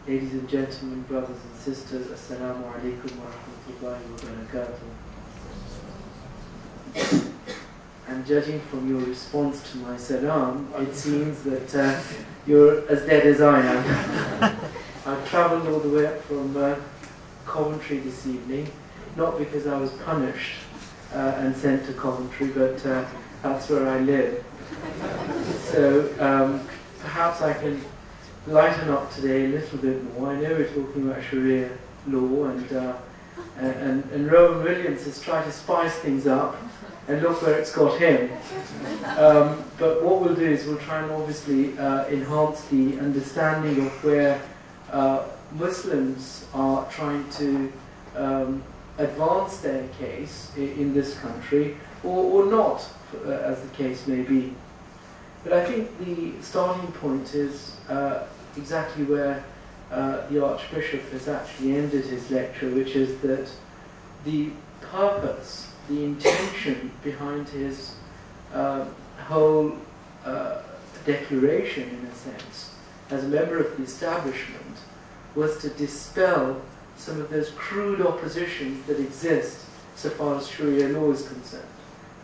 Ladies and gentlemen, brothers and sisters, Assalamu alaikum wa rahmatullahi wa barakatuh. And judging from your response to my salam, it seems that you're as dead as I am. I've travelled all the way up from Coventry this evening, not because I was punished and sent to Coventry, but that's where I live. So perhaps I can lighten up today a little bit more. I know we're talking about Sharia law, and Rowan Williams has tried to spice things up, and look where it's got him. But what we'll do is we'll try and obviously enhance the understanding of where Muslims are trying to advance their case in this country, or not, as the case may be. But I think the starting point is exactly where the Archbishop has actually ended his lecture, which is that the purpose, the intention behind his whole declaration, in a sense, as a member of the establishment, was to dispel some of those crude oppositions that exist so far as Sharia law is concerned.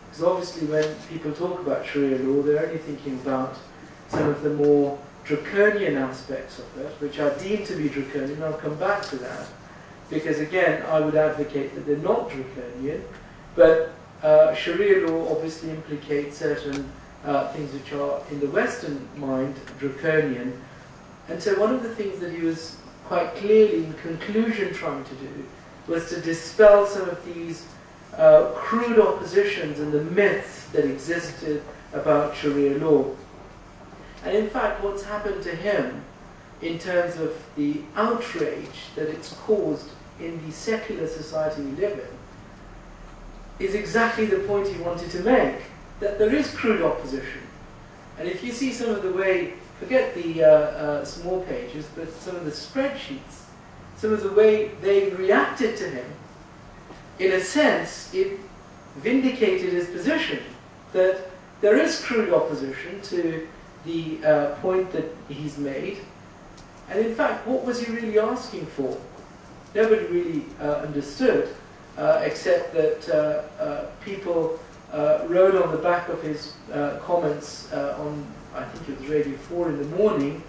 Because obviously when people talk about Sharia law, they're only thinking about some of the more draconian aspects of it, which are deemed to be draconian. I'll come back to that, because again, I would advocate that they're not draconian, but Sharia law obviously implicates certain things which are, in the Western mind, draconian. And so one of the things that he was quite clearly, in conclusion, trying to do was to dispel some of these crude oppositions and the myths that existed about Sharia law. And in fact, what's happened to him in terms of the outrage that it's caused in the secular society we live in is exactly the point he wanted to make, that there is crude opposition. And if you see some of the way, forget the small pages, but some of the spreadsheets, some of the way they reacted to him, in a sense, it vindicated his position, that there is crude opposition to the point that he's made. And in fact, what was he really asking for? Nobody really understood, except that people wrote on the back of his comments on, I think it was Radio 4 in the morning,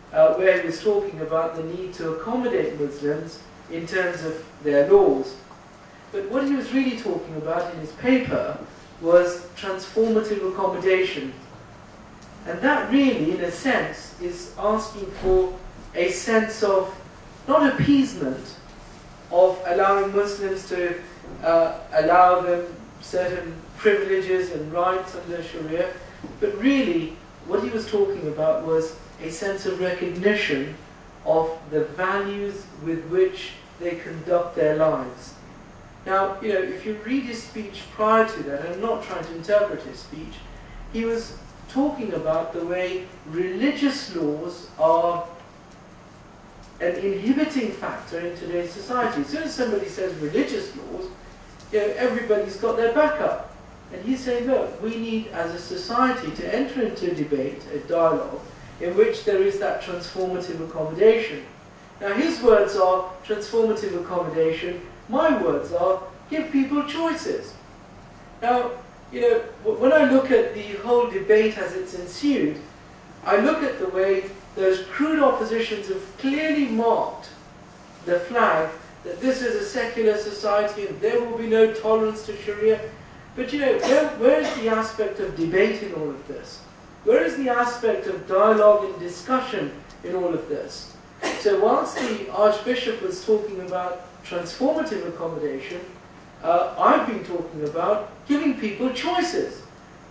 where he was talking about the need to accommodate Muslims in terms of their laws. But what he was really talking about in his paper was transformative accommodation. And that really, in a sense, is asking for a sense of, not appeasement, of allowing Muslims to allow them certain privileges and rights under Sharia, but really what he was talking about was a sense of recognition of the values with which they conduct their lives. Now, you know, if you read his speech prior to that, and I'm not trying to interpret his speech, he was talking about the way religious laws are an inhibiting factor in today's society. As soon as somebody says religious laws, you know, everybody's got their back up. And he's saying, look, we need as a society to enter into a debate, a dialogue, in which there is that transformative accommodation. Now his words are transformative accommodation, my words are give people choices. Now, you know, when I look at the whole debate as it's ensued, I look at the way those crude oppositions have clearly marked the flag that this is a secular society and there will be no tolerance to Sharia. But you know, where is the aspect of debate in all of this? Where is the aspect of dialogue and discussion in all of this? So whilst the Archbishop was talking about transformative accommodation, I've been talking about giving people choices.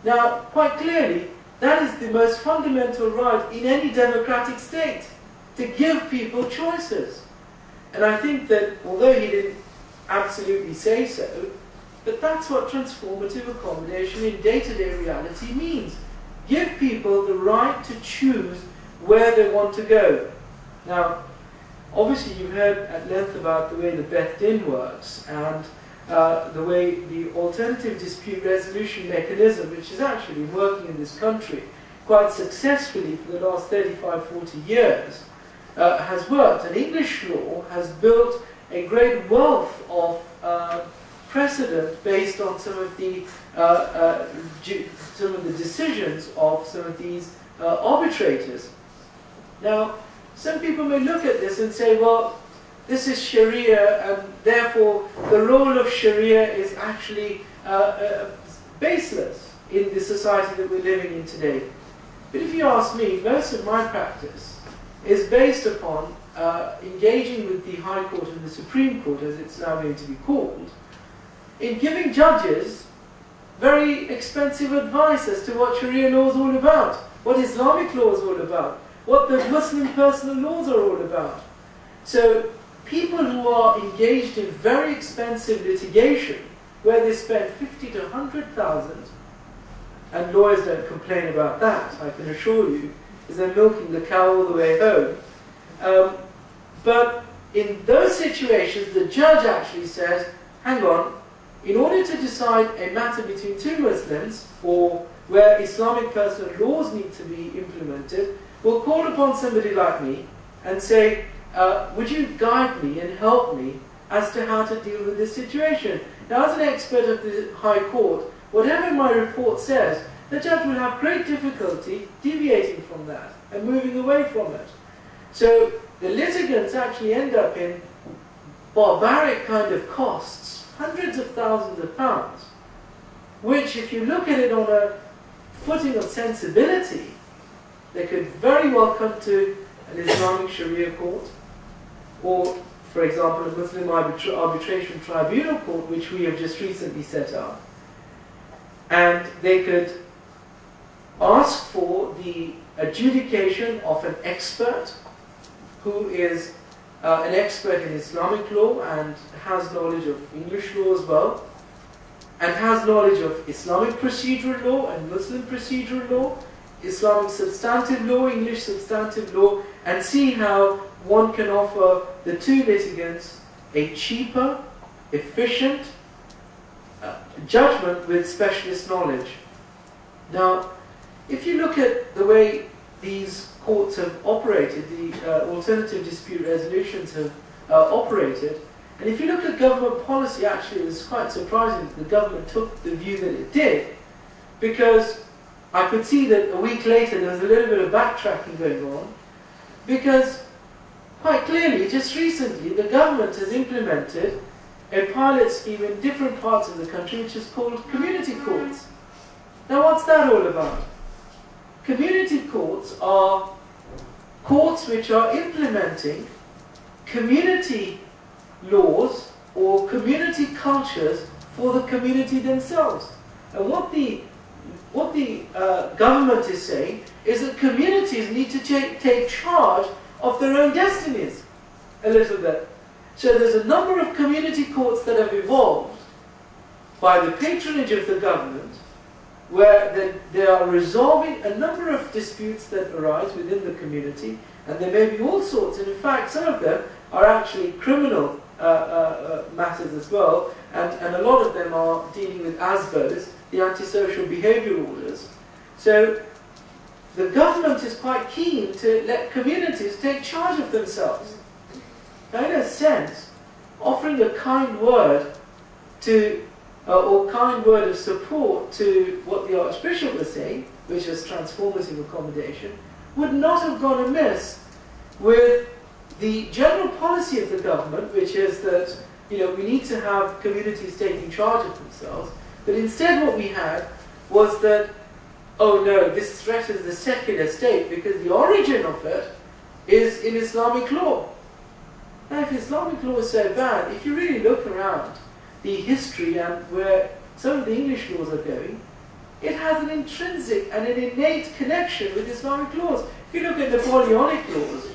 Now, quite clearly, that is the most fundamental right in any democratic state, to give people choices. And I think that, although he didn't absolutely say so, but that's what transformative accommodation in day-to-day reality means. Give people the right to choose where they want to go. Now, obviously you've heard at length about the way the Beth Din works, and the way the alternative dispute resolution mechanism, which is actually working in this country quite successfully for the last 35, 40 years, has worked. And English law has built a great wealth of precedent based on some of the decisions of some of these arbitrators. Now, some people may look at this and say, well, this is Sharia, and therefore the role of Sharia is actually baseless in the society that we're living in today. But if you ask me, most of my practice is based upon engaging with the High Court and the Supreme Court, as it's now going to be called, in giving judges very expensive advice as to what Sharia law is all about, what Islamic law is all about, what the Muslim personal laws are all about. So people who are engaged in very expensive litigation, where they spend 50 to 100,000, and lawyers don't complain about that, I can assure you, because they're milking the cow all the way home. But in those situations, the judge actually says, hang on, in order to decide a matter between two Muslims, or where Islamic personal laws need to be implemented, we'll call upon somebody like me and say, would you guide me and help me as to how to deal with this situation? Now, as an expert of the High Court, whatever my report says, the judge will have great difficulty deviating from that and moving away from it. So the litigants actually end up in barbaric kind of costs, hundreds of thousands of pounds, which, if you look at it on a footing of sensibility, they could very well come to an Islamic Sharia court, or, for example, a Muslim arbitration tribunal court, which we have just recently set up, and they could ask for the adjudication of an expert who is an expert in Islamic law and has knowledge of English law as well, and has knowledge of Islamic procedural law and Muslim procedural law, Islamic substantive law, English substantive law, and see how one can offer the two litigants a cheaper, efficient judgment with specialist knowledge. Now, if you look at the way these courts have operated, the alternative dispute resolutions have operated, and if you look at government policy, actually it was quite surprising that the government took the view that it did, because I could see that a week later there was a little bit of backtracking going on, because quite clearly, just recently, the government has implemented a pilot scheme in different parts of the country which is called community courts. Now, what's that all about? Community courts are courts which are implementing community laws or community cultures for the community themselves. And what the government is saying is that communities need to take charge of their own destinies a little bit. So there's a number of community courts that have evolved by the patronage of the government, where they are resolving a number of disputes that arise within the community, and there may be all sorts, and in fact some of them are actually criminal matters as well, and a lot of them are dealing with ASBOs, the antisocial behaviour orders. So the government is quite keen to let communities take charge of themselves. Now, in a sense, offering a kind word to or kind word of support to what the Archbishop was saying, which was transformative accommodation, would not have gone amiss with the general policy of the government, which is that, you know, we need to have communities taking charge of themselves. But instead what we had was that, oh no, this threatens the secular state because the origin of it is in Islamic law. Now, if Islamic law is so bad, if you really look around the history and where some of the English laws are going, it has an intrinsic and an innate connection with Islamic laws. If you look at Napoleonic laws,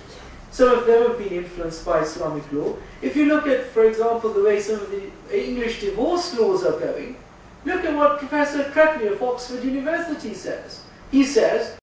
some of them have been influenced by Islamic law. If you look at, for example, the way some of the English divorce laws are going, look at what Professor Cretney of Oxford University says. He says